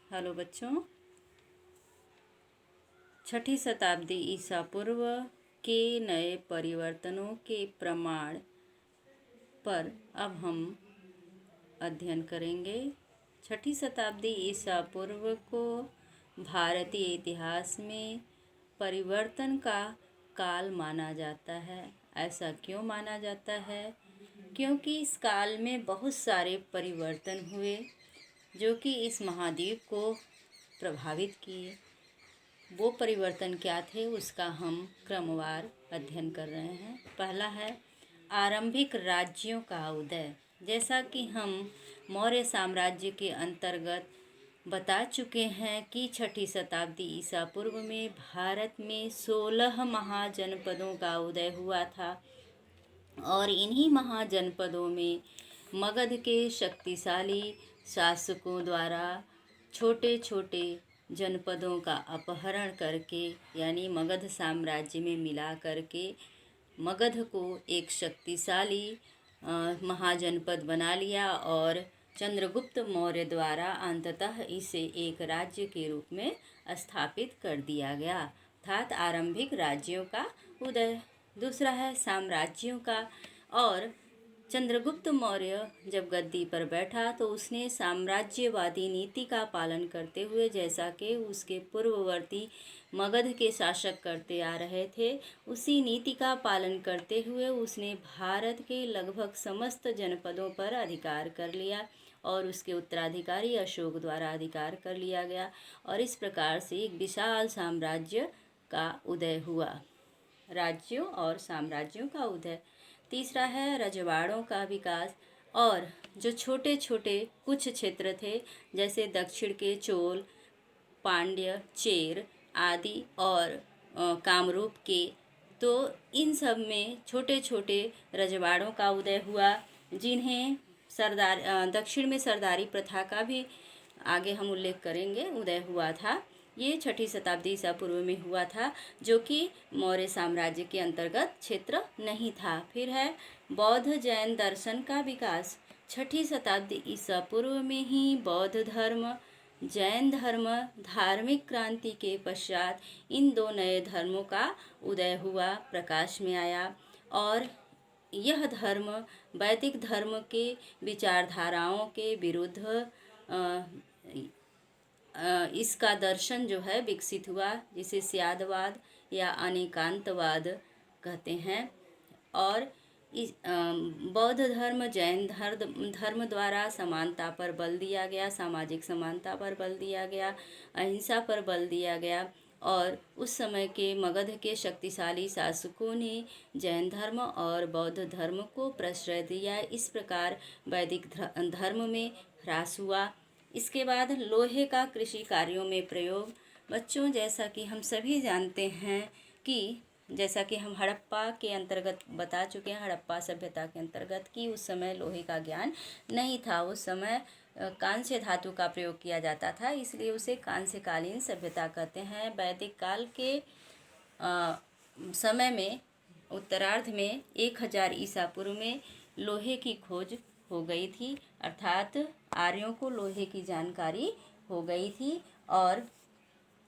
Hello बच्चों, छठी शताब्दी ईसा पूर्व के नए परिवर्तनों के प्रमाण पर अब हम अध्ययन करेंगे। छठी शताब्दी ईसा पूर्व को भारतीय इतिहास में परिवर्तन का काल माना जाता है। ऐसा क्यों माना जाता है? क्योंकि इस काल में बहुत सारे परिवर्तन हुए जो कि इस महाद्वीप को प्रभावित किए। वो परिवर्तन क्या थे उसका हम क्रमवार अध्ययन कर रहे हैं। पहला है आरंभिक राज्यों का उदय। जैसा कि हम मौर्य साम्राज्य के अंतर्गत बता चुके हैं कि छठी शताब्दी ईसा पूर्व में भारत में 16 महाजनपदों का उदय हुआ था और इन्हीं महाजनपदों में मगध के शक्तिशाली शासकों द्वारा छोटे छोटे जनपदों का अपहरण करके यानी मगध साम्राज्य में मिला करके मगध को एक शक्तिशाली महाजनपद बना लिया और चंद्रगुप्त मौर्य द्वारा अंततः इसे एक राज्य के रूप में स्थापित कर दिया गया, अर्थात आरंभिक राज्यों का उदय। दूसरा है साम्राज्यों का। और चंद्रगुप्त मौर्य जब गद्दी पर बैठा तो उसने साम्राज्यवादी नीति का पालन करते हुए, जैसा कि उसके पूर्ववर्ती मगध के शासक करते आ रहे थे, उसी नीति का पालन करते हुए उसने भारत के लगभग समस्त जनपदों पर अधिकार कर लिया और उसके उत्तराधिकारी अशोक द्वारा अधिकार कर लिया गया और इस प्रकार से एक विशाल साम्राज्य का उदय हुआ। राज्यों और साम्राज्यों का उदय। तीसरा है रजवाड़ों का विकास। और जो छोटे छोटे कुछ क्षेत्र थे जैसे दक्षिण के चोल, पांड्य, चेर आदि और कामरूप के, तो इन सब में छोटे छोटे रजवाड़ों का उदय हुआ जिन्हें दक्षिण में सरदारी प्रथा का भी आगे हम उल्लेख करेंगे उदय हुआ था। ये छठी शताब्दी ईसा पूर्व में हुआ था जो कि मौर्य साम्राज्य के अंतर्गत क्षेत्र नहीं था। फिर है बौद्ध जैन दर्शन का विकास। छठी शताब्दी ईसा पूर्व में ही बौद्ध धर्म, जैन धर्म धार्मिक क्रांति के पश्चात इन दो नए धर्मों का उदय हुआ, प्रकाश में आया और यह धर्म वैदिक धर्म के विचारधाराओं के विरुद्ध इसका दर्शन जो है विकसित हुआ, जिसे स्यादवाद या अनेकांतवाद कहते हैं। और इस बौद्ध धर्म जैन धर्म द्वारा समानता पर बल दिया गया, सामाजिक समानता पर बल दिया गया, अहिंसा पर बल दिया गया और उस समय के मगध के शक्तिशाली शासकों ने जैन धर्म और बौद्ध धर्म को प्रश्रय दिया। इस प्रकार वैदिक धर्म में ह्रास हुआ। इसके बाद लोहे का कृषि कार्यों में प्रयोग। बच्चों, जैसा कि हम सभी जानते हैं कि जैसा कि हम हड़प्पा के अंतर्गत बता चुके हैं, हड़प्पा सभ्यता के अंतर्गत, कि उस समय लोहे का ज्ञान नहीं था। उस समय कांस्य धातु का प्रयोग किया जाता था, इसलिए उसे कांस्यकालीन सभ्यता कहते हैं। वैदिक काल के समय में उत्तरार्ध में 1000 ईसा पूर्व में लोहे की खोज हो गई थी, अर्थात आर्यों को लोहे की जानकारी हो गई थी और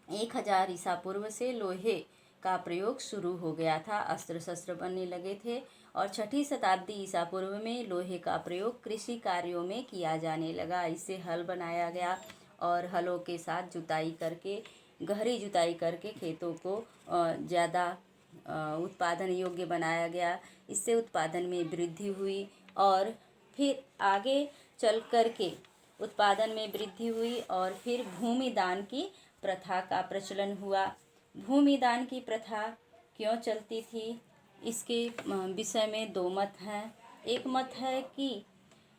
1000 ईसा पूर्व से लोहे का प्रयोग शुरू हो गया था, अस्त्र शस्त्र बनने लगे थे और छठी शताब्दी ईसा पूर्व में लोहे का प्रयोग कृषि कार्यों में किया जाने लगा। इससे हल बनाया गया और हलों के साथ जुताई करके, गहरी जुताई करके खेतों को ज़्यादा उत्पादन योग्य बनाया गया। इससे उत्पादन में वृद्धि हुई और फिर आगे चल कर के उत्पादन में वृद्धि हुई और फिर भूमि दान की प्रथा का प्रचलन हुआ। भूमि दान की प्रथा क्यों चलती थी, इसके विषय में दो मत हैं। एक मत है कि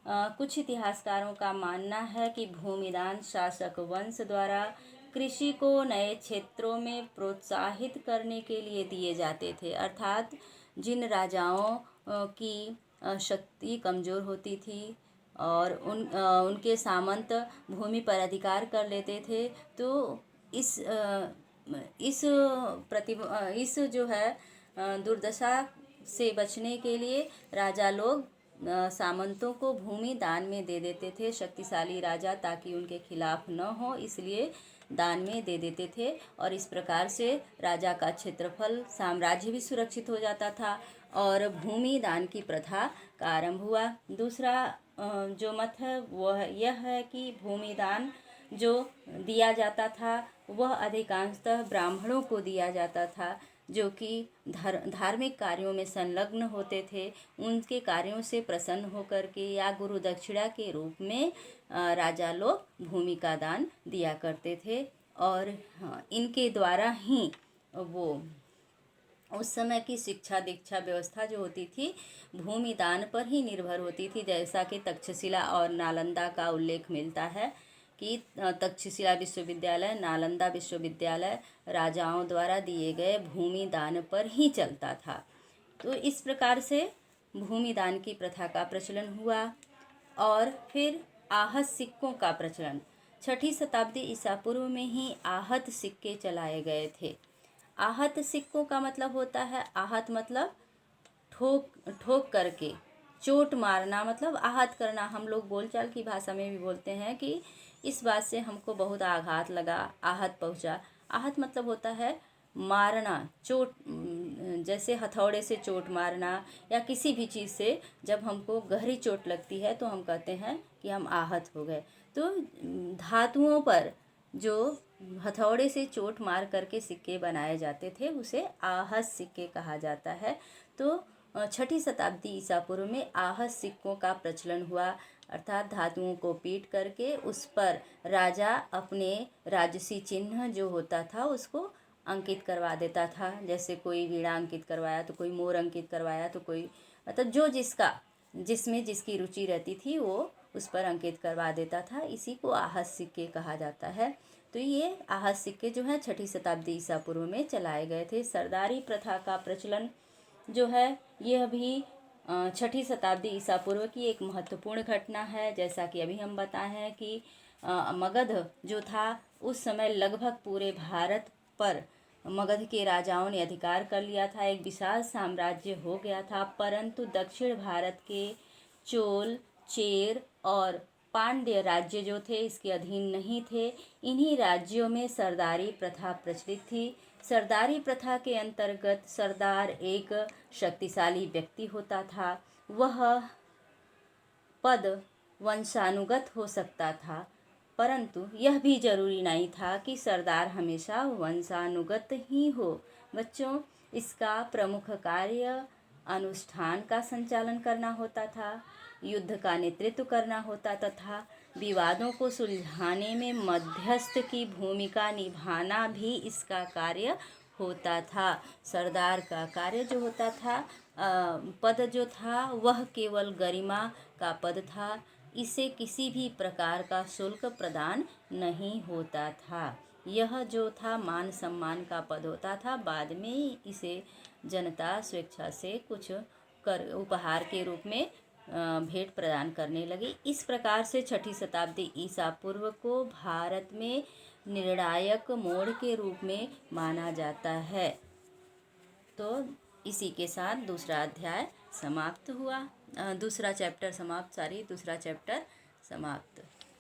कुछ इतिहासकारों का मानना है कि भूमिदान शासक वंश द्वारा कृषि को नए क्षेत्रों में प्रोत्साहित करने के लिए दिए जाते थे, अर्थात जिन राजाओं की शक्ति कमज़ोर होती थी और उनके सामंत भूमि पर अधिकार कर लेते थे, तो इस जो है दुर्दशा से बचने के लिए राजा लोग सामंतों को भूमि दान में दे देते थे शक्तिशाली राजा, ताकि उनके खिलाफ न हो, इसलिए दान में दे देते थे। और इस प्रकार से राजा का क्षेत्रफल, साम्राज्य भी सुरक्षित हो जाता था और भूमि दान की प्रथा का आरंभ हुआ। दूसरा जो मत है वह यह है कि भूमि दान जो दिया जाता था वह अधिकांशतः ब्राह्मणों को दिया जाता था, जो कि धार्मिक कार्यों में संलग्न होते थे। उनके कार्यों से प्रसन्न होकर के या गुरु दक्षिणा के रूप में राजा लोग भूमि का दान दिया करते थे। और हाँ, इनके द्वारा ही वो उस समय की शिक्षा दीक्षा व्यवस्था जो होती थी भूमि दान पर ही निर्भर होती थी। जैसा कि तक्षशिला और नालंदा का उल्लेख मिलता है कि तक्षशिला विश्वविद्यालय, नालंदा विश्वविद्यालय राजाओं द्वारा दिए गए भूमि दान पर ही चलता था। तो इस प्रकार से भूमि दान की प्रथा का प्रचलन हुआ। और फिर आहत सिक्कों का प्रचलन। 6ठी शताब्दी ईसा पूर्व में ही आहत सिक्के चलाए गए थे। आहत सिक्कों का मतलब होता है, आहत मतलब ठोक करके, चोट मारना मतलब आहत करना। हम लोग बोलचाल की भाषा में भी बोलते हैं कि इस बात से हमको बहुत आघात लगा, आहत पहुंचा। आहत मतलब होता है मारना, चोट, जैसे हथौड़े से चोट मारना या किसी भी चीज़ से जब हमको गहरी चोट लगती है तो हम कहते हैं कि हम आहत हो गए। तो धातुओं पर जो हथौड़े से चोट मार करके सिक्के बनाए जाते थे उसे आहत सिक्के कहा जाता है। तो 6ठी शताब्दी ईसा पूर्व में आहत सिक्कों का प्रचलन हुआ, अर्थात धातुओं को पीट करके उस पर राजा अपने राजसी चिन्ह जो होता था उसको अंकित करवा देता था। जैसे कोई वीणा अंकित करवाया तो कोई मोर अंकित करवाया तो कोई, मतलब जो जिसमें जिसकी रुचि रहती थी वो उस पर अंकित करवा देता था। इसी को आहत सिक्के कहा जाता है। तो ये आहत सिक्के जो है 6ठी शताब्दी ईसा पूर्व में चलाए गए थे। सरदारी प्रथा का प्रचलन जो है यह भी 6ठी शताब्दी ईसा पूर्व की एक महत्वपूर्ण घटना है। जैसा कि अभी हम बताए हैं कि मगध जो था उस समय लगभग पूरे भारत पर मगध के राजाओं ने अधिकार कर लिया था, एक विशाल साम्राज्य हो गया था। परंतु दक्षिण भारत के चोल, चेर और पांड्य राज्य जो थे इसके अधीन नहीं थे। इन्हीं राज्यों में सरदारी प्रथा प्रचलित थी। सरदारी प्रथा के अंतर्गत सरदार एक शक्तिशाली व्यक्ति होता था। वह पद वंशानुगत हो सकता था, परंतु यह भी जरूरी नहीं था कि सरदार हमेशा वंशानुगत ही हो। बच्चों, इसका प्रमुख कार्य अनुष्ठान का संचालन करना होता था, युद्ध का नेतृत्व करना होता तथा विवादों को सुलझाने में मध्यस्थ की भूमिका निभाना भी इसका कार्य होता था। सरदार का कार्य जो होता था, पद जो था वह केवल गरिमा का पद था। इसे किसी भी प्रकार का शुल्क प्रदान नहीं होता था। यह जो था मान सम्मान का पद होता था। बाद में इसे जनता स्वेच्छा से कुछ कर उपहार के रूप में भेंट प्रदान करने लगी। इस प्रकार से 6ठी शताब्दी ईसा पूर्व को भारत में निर्णायक मोड़ के रूप में माना जाता है। तो इसी के साथ दूसरा अध्याय समाप्त हुआ, दूसरा चैप्टर समाप्त।